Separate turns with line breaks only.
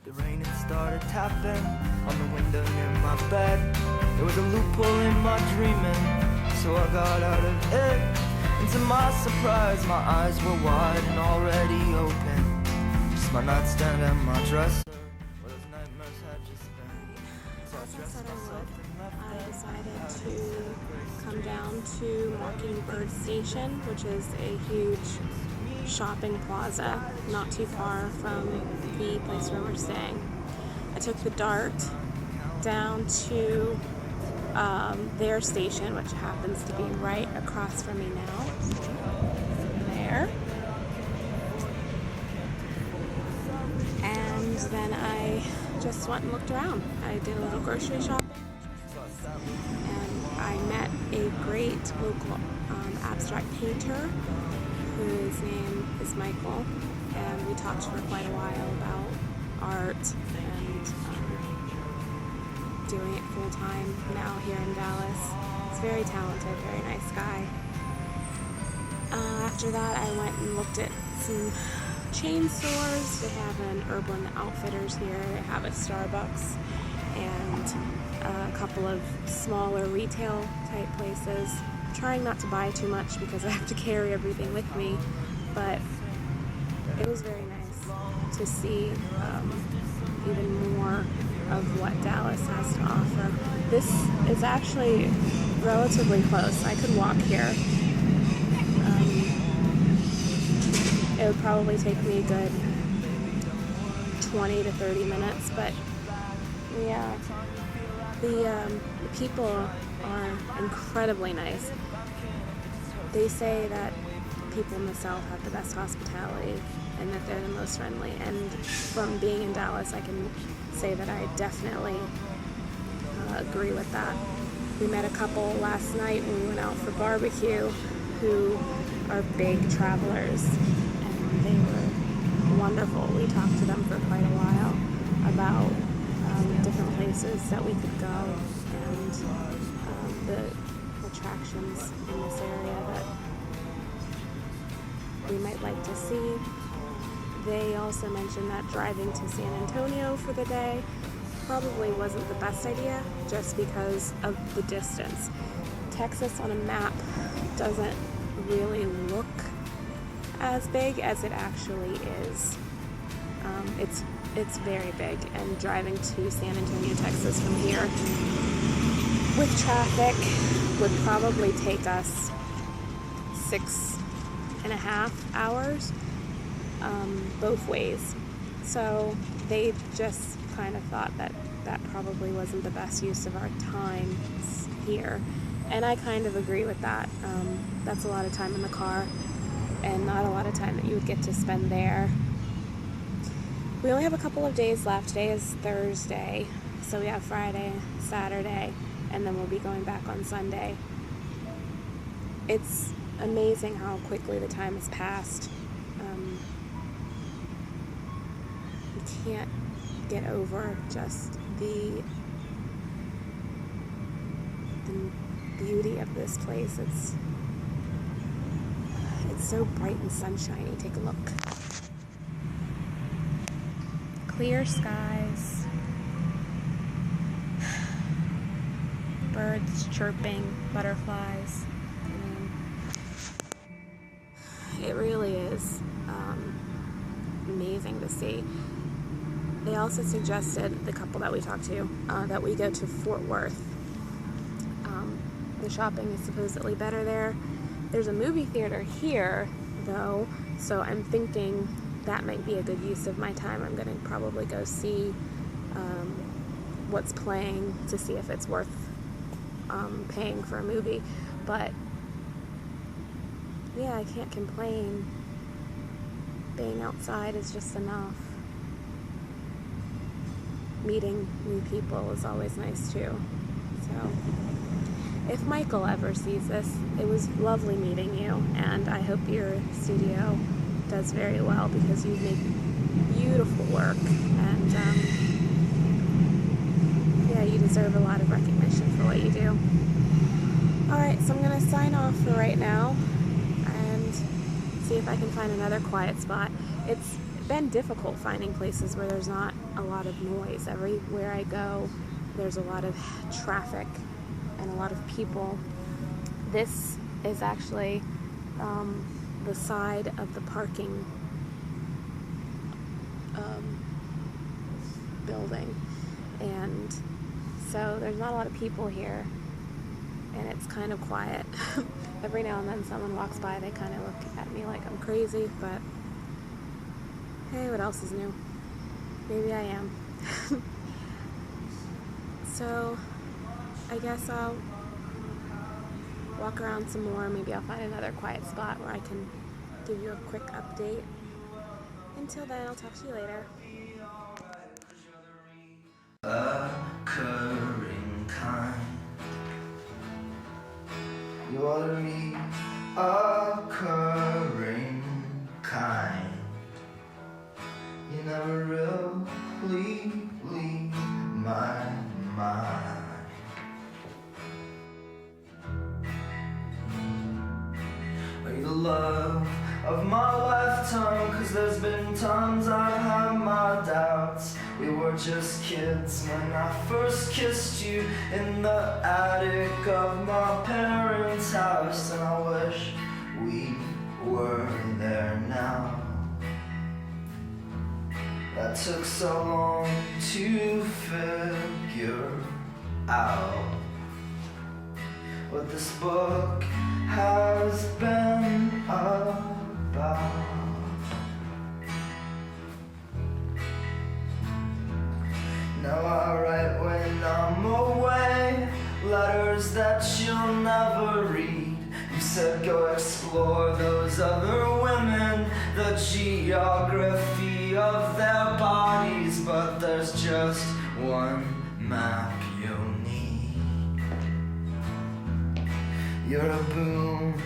The rain had started tapping on the window near my bed. There was a loophole in my dreaming, so I got out of it. And to my surprise, my eyes were wide and already open. Just my nightstand and my dresser, where those nightmares had just been. So I dressed myself and left
I
there.
decided to come down to Mockingbird Station, which is a huge shopping plaza not too far from the place where we're staying. I took the DART down to their station, which happens to be right across from me now. There. And then I just went and looked around. I did a little grocery shopping. And I met a great local abstract painter whose name is Michael, and we talked for quite a while about art and doing it full time now here in Dallas. He's very talented, very nice guy. After that, I went and looked at some chain stores. They have an Urban Outfitters here, they have a Starbucks, and a couple of smaller retail type places. I'm trying not to buy too much because I have to carry everything with me, but it was very nice to see even more of what Dallas has to offer. This is actually relatively close. I could walk here. It would probably take me a good 20 to 30 minutes, but yeah, the people are incredibly nice. They say that people in the South have the best hospitality and that they're the most friendly, and from being in Dallas, I can say that I definitely agree with that. We met a couple last night when we went out for barbecue who are big travelers, and they were wonderful. We talked to them for quite a while about different places that we could go and the attractions in this area that we might like to see. They also mentioned that driving to San Antonio for the day probably wasn't the best idea just because of the distance. Texas on a map doesn't really look as big as it actually is. It's very big, and driving to San Antonio, Texas from here with traffic would probably take us 6.5 hours both ways. So they just kind of thought that that probably wasn't the best use of our time here, and I kind of agree with that. That's a lot of time in the car and not a lot of time that you would get to spend there. We only have a couple of days left. Today is Thursday, so we have Friday, Saturday, and then we'll be going back on Sunday. It's amazing how quickly the time has passed. You can't get over just the beauty of this place. It's so bright and sunshiny. Take a look. Clear skies, birds chirping, butterflies. It really is amazing to see. They also suggested, the couple that we talked to, that we go to Fort Worth. The shopping is supposedly better there. There's a movie theater here, though, so I'm thinking that might be a good use of my time. I'm going to probably go see what's playing to see if it's worth paying for a movie. But yeah, I can't complain. Being outside is just enough. Meeting new people is always nice too. So if Michael ever sees this, it was lovely meeting you, and I hope your studio does very well because you make beautiful work, and yeah, you deserve a lot of recognition for what you do. Alright, so I'm going to sign off for right now and see if I can find another quiet spot. It's been difficult finding places where there's not a lot of noise. Everywhere I go, there's a lot of traffic and a lot of people. This is actually the side of the parking building, and so there's not a lot of people here, and it's kind of quiet. Every now and then someone walks by, they kind of look at me like I'm crazy, but hey, what else is new? Maybe I am. So I guess I'll walk around some more. Maybe I'll find another quiet spot where I can give you a quick update. Until then, I'll talk to you later.
Occurring kind. You are the reoccurring kind. You never really leave my mind. Are you the love of my lifetime? 'Cause there's been times I've had my doubts. We were just kids when I first kissed you in the attic of my parents' house, and I wish we were there now. That took so long to figure out what this book has been about. Now I write when I'm away, letters that you'll never read. You said go explore those other women, the geography of their bodies, but there's just one map you'll need. You're a boomerang,